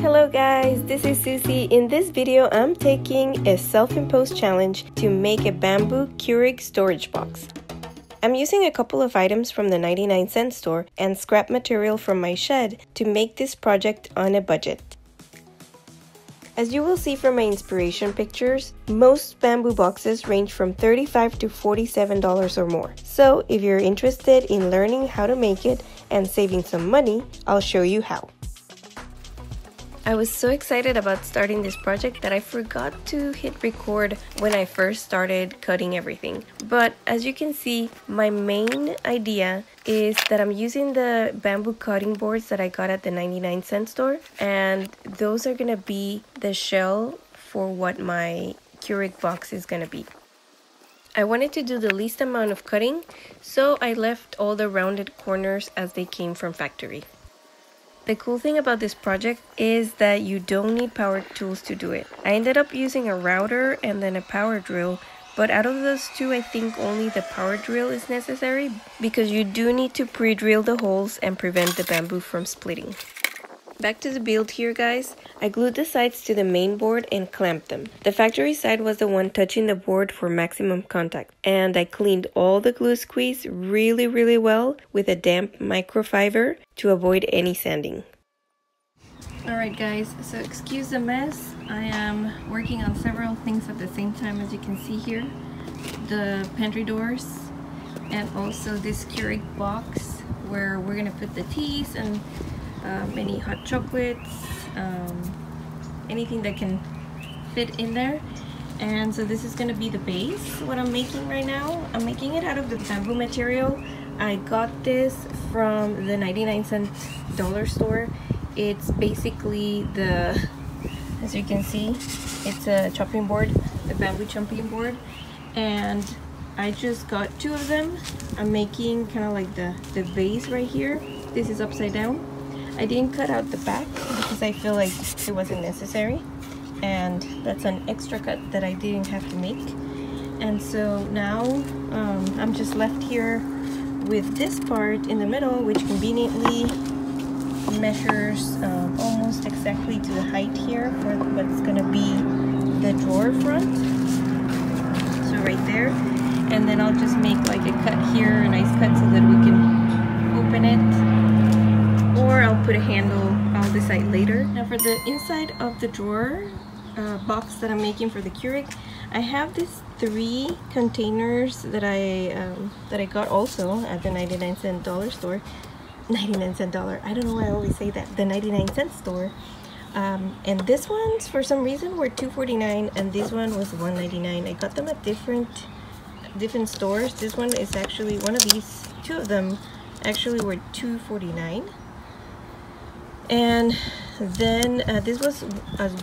Hello guys, this is Susie. In this video, I'm taking a self-imposed challenge to make a bamboo Keurig storage box. I'm using a couple of items from the 99-cent store and scrap material from my shed to make this project on a budget. As you will see from my inspiration pictures, most bamboo boxes range from $35 to $47 or more. So if you're interested in learning how to make it and saving some money, I'll show you how. I was so excited about starting this project that I forgot to hit record when I first started cutting everything. But as you can see, my main idea is that I'm using the bamboo cutting boards that I got at the 99-cent store, and those are gonna be the shell for what my Keurig box is gonna be. I wanted to do the least amount of cutting, so I left all the rounded corners as they came from factory. The cool thing about this project is that you don't need power tools to do it. I ended up using a router and then a power drill, but out of those two, I think only the power drill is necessary because you do need to pre-drill the holes and prevent the bamboo from splitting. Back to the build here, guys. I glued the sides to the main board and clamped them. The factory side was the one touching the board for maximum contact, and I cleaned all the glue squeeze really well with a damp microfiber to avoid any sanding. Alright guys, so excuse the mess. I am working on several things at the same time, as you can see here. The pantry doors and also this Keurig box where we're gonna put the teas and any hot chocolates, anything that can fit in there. And so this is going to be the base, what I'm making right now. I'm making it out of the bamboo material. I got this from the 99-cent dollar store. It's basically the, as you can see, it's a chopping board, the bamboo chopping board, and I just got two of them. I'm making kind of like the base right here. This is upside down. I didn't cut out the back because I feel like it wasn't necessary, and that's an extra cut that I didn't have to make. And so now I'm just left here with this part in the middle, which conveniently measures almost exactly to the height here for what's gonna be the drawer front, so right there. And then I'll just make like a cut here, a nice cut, so that we can open it. Or I'll put a handle, I'll decide later. Now for the inside of the drawer box that I'm making for the Keurig, I have these 3 containers that I got also at the 99-cent dollar store. 99-cent dollar, I don't know why I always say that, the 99-cent store. And this ones for some reason were $2.49 and this one was $1.99. I got them at different stores. This one is actually one of these, 2 of them actually were $2.49. And then this was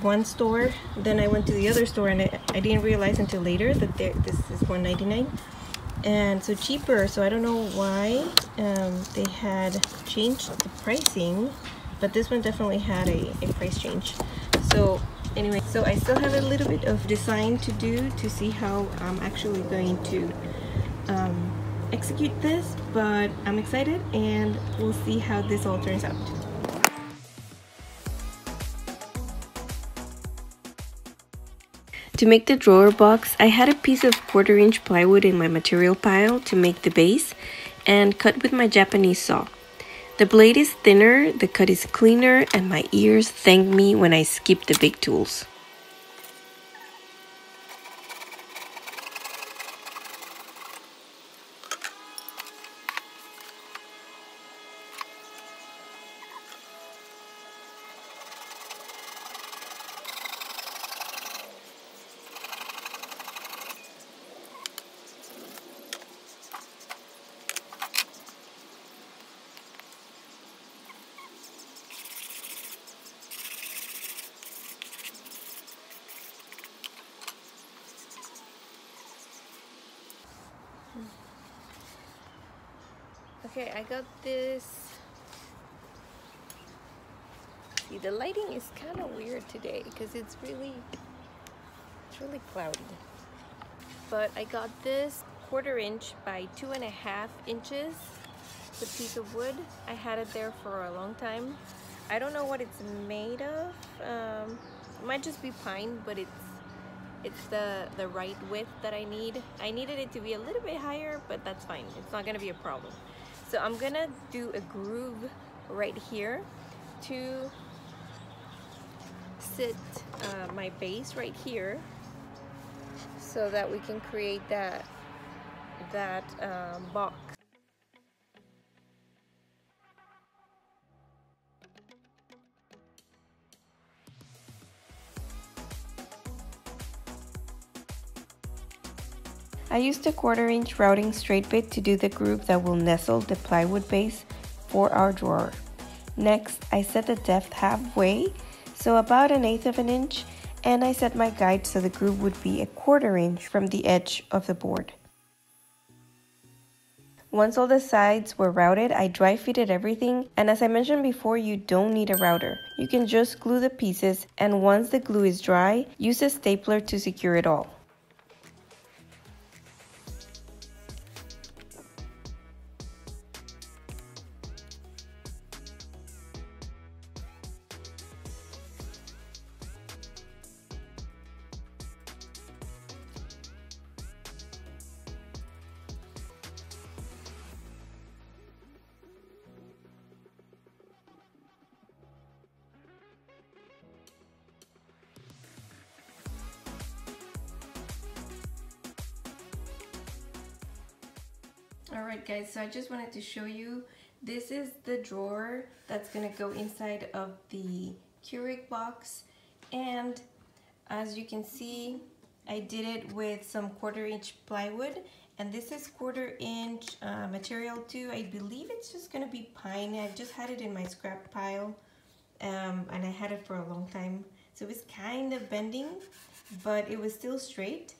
one store. Then I went to the other store and I didn't realize until later that this is $1.99 and so cheaper. So I don't know why they had changed the pricing, but this one definitely had a price change. So anyway, so I still have a little bit of design to do to see how I'm actually going to execute this, but I'm excited and we'll see how this all turns out. To make the drawer box, I had a piece of 1/4-inch plywood in my material pile to make the base and cut with my Japanese saw. The blade is thinner, the cut is cleaner, and my ears thank me when I skip the big tools. Okay, I got this. See, the lighting is kind of weird today because it's really cloudy. But I got this 1/4-inch by 2.5 inches. It's a piece of wood. I had it there for a long time. I don't know what it's made of. It might just be pine, but it's the right width that I need. I needed it to be a little bit higher, but that's fine. It's not gonna be a problem. So I'm gonna do a groove right here to sit my base right here, so that we can create that box. I used a 1/4" routing straight bit to do the groove that will nestle the plywood base for our drawer. Next, I set the depth halfway, so about 1/8 of an inch, and I set my guide so the groove would be a 1/4 inch from the edge of the board. Once all the sides were routed, I dry fitted everything, and as I mentioned before, you don't need a router. You can just glue the pieces, and once the glue is dry, use a stapler to secure it all. Alright guys, so I just wanted to show you, this is the drawer that's going to go inside of the Keurig box, and as you can see, I did it with some 1/4 inch plywood, and this is 1/4 inch material too. I believe it's just going to be pine. I just had it in my scrap pile, and I had it for a long time, so it was kind of bending, but it was still straight,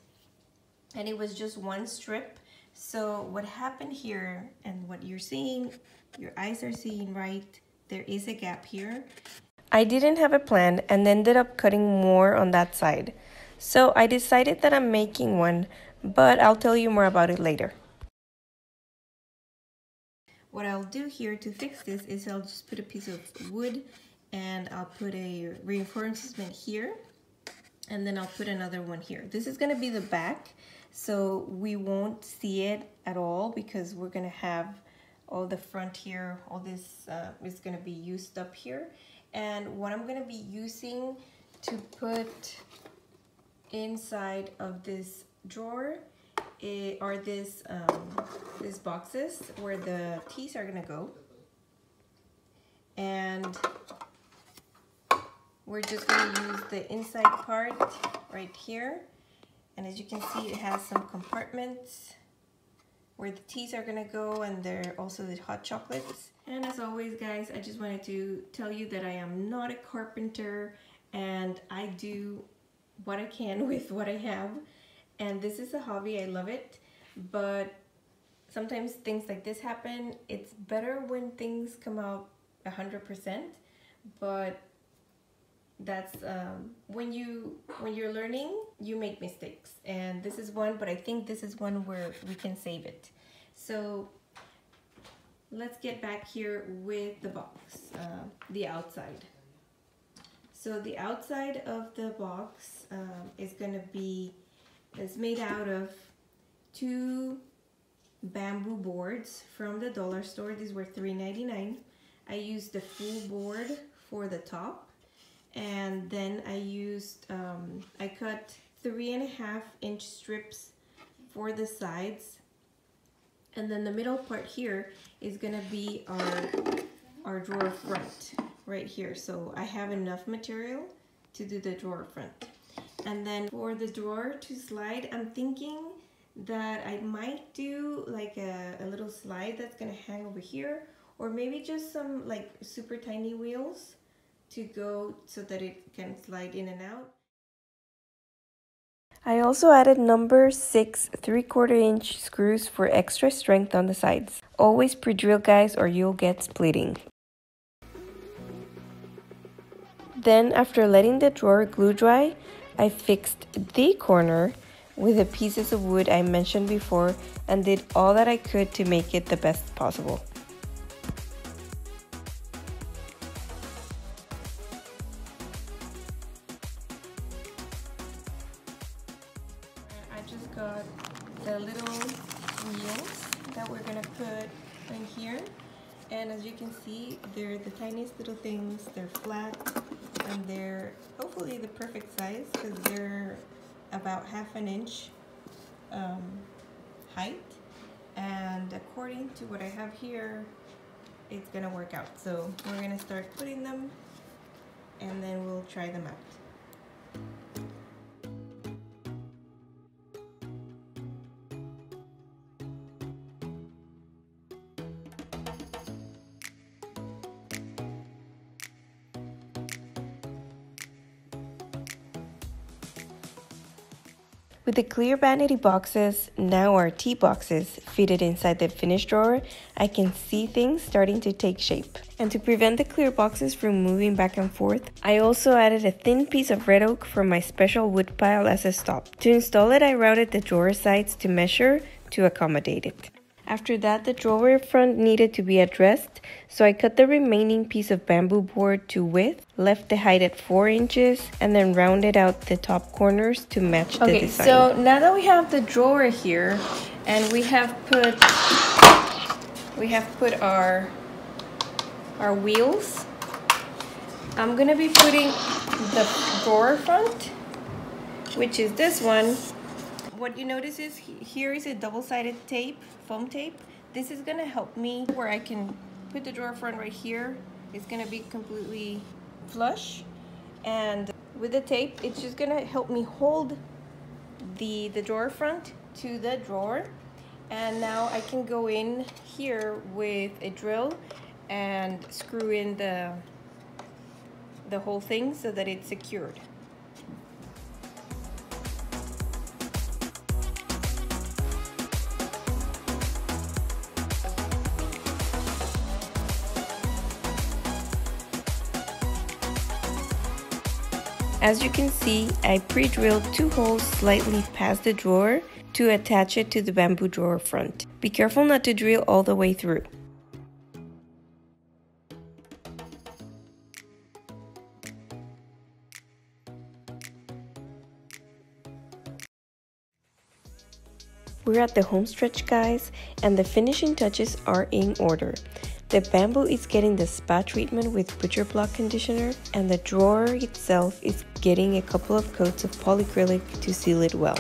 and it was just one strip. So what happened here, and what you're seeing, your eyes are seeing right, there is a gap here. I didn't have a plan and ended up cutting more on that side. So I decided that I'm making one, but I'll tell you more about it later. What I'll do here to fix this is I'll just put a piece of wood, and I'll put a reinforcement here, and then I'll put another one here. This is going to be the back, so we won't see it at all because we're going to have all the front here, all this is going to be used up here. And what I'm going to be using to put inside of this drawer are these boxes where the keys are going to go. And we're just going to use the inside part right here. And as you can see, it has some compartments where the teas are gonna go, and they're also the hot chocolates. And as always guys, I just wanted to tell you that I am not a carpenter, and I do what I can with what I have. And this is a hobby, I love it, but sometimes things like this happen. It's better when things come out 100%, but that's when you're learning, you make mistakes, and this is one, but I think this is one where we can save it. So let's get back here with the box, the outside. So the outside of the box is made out of 2 bamboo boards from the dollar store. These were $3.99. I used the full board for the top. And then I used, I cut 3.5 inch strips for the sides. And then the middle part here is gonna be our drawer front right here. So I have enough material to do the drawer front. And then for the drawer to slide, I'm thinking that I might do like a little slide that's gonna hang over here, or maybe just some like super tiny wheels to go so that it can slide in and out. I also added number 6 3/4 inch screws for extra strength on the sides. Always pre-drill guys, or you'll get splitting. Then after letting the drawer glue dry, I fixed the corner with the pieces of wood I mentioned before, and did all that I could to make it the best possible. just got the little wheels that we're gonna put in here. And as you can see, they're the tiniest little things. They're flat and they're hopefully the perfect size because they're about ½ an inch height. And according to what I have here, it's gonna work out. So we're gonna start putting them and then we'll try them out. With the clear vanity boxes, now our tea boxes, fitted inside the finished drawer, I can see things starting to take shape. And to prevent the clear boxes from moving back and forth, I also added a thin piece of red oak from my special wood pile as a stop. To install it, I routed the drawer sides to measure to accommodate it. After that, the drawer front needed to be addressed, so I cut the remaining piece of bamboo board to width, left the height at 4 inches, and then rounded out the top corners to match the design. So now that we have the drawer here, and we have put our wheels, I'm gonna be putting the drawer front, which is this one. What you notice is here is a double-sided tape, foam tape. This is gonna help me where I can put the drawer front right here. It's gonna be completely flush. And with the tape, it's just gonna help me hold the drawer front to the drawer. And now I can go in here with a drill and screw in the whole thing so that it's secured. As you can see, I pre-drilled 2 holes slightly past the drawer to attach it to the bamboo drawer front. Be careful not to drill all the way through. We're at the home stretch, guys, and the finishing touches are in order. The bamboo is getting the spa treatment with butcher block conditioner, and the drawer itself is getting a couple of coats of polyacrylic to seal it well.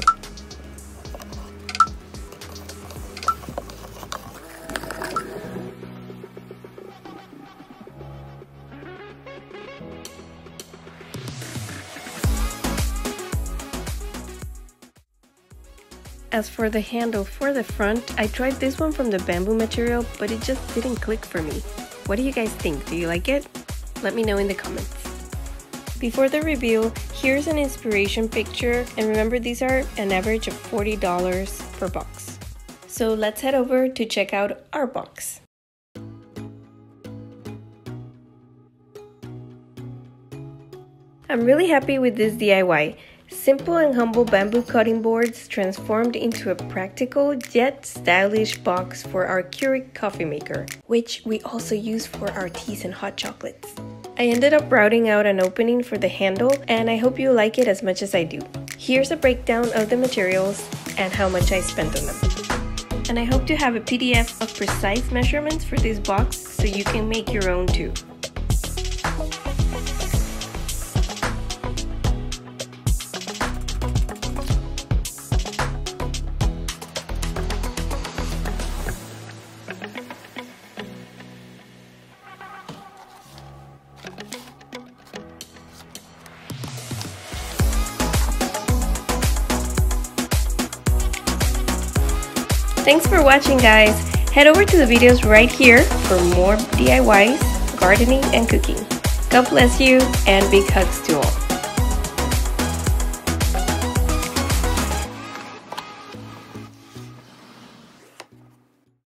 As for the handle for the front, I tried this one from the bamboo material, but it just didn't click for me. What do you guys think? Do you like it? Let me know in the comments. Before the reveal, here's an inspiration picture, and remember these are an average of $40 per box. So let's head over to check out our box. I'm really happy with this DIY. Simple and humble bamboo cutting boards transformed into a practical yet stylish box for our Keurig coffee maker, which we also use for our teas and hot chocolates. I ended up routing out an opening for the handle, and I hope you like it as much as I do. Here's a breakdown of the materials and how much I spent on them. And I hope to have a PDF of precise measurements for this box so you can make your own too. Thanks for watching, guys. Head over to the videos right here for more DIYs, gardening, and cooking. God bless you, and big hugs to all.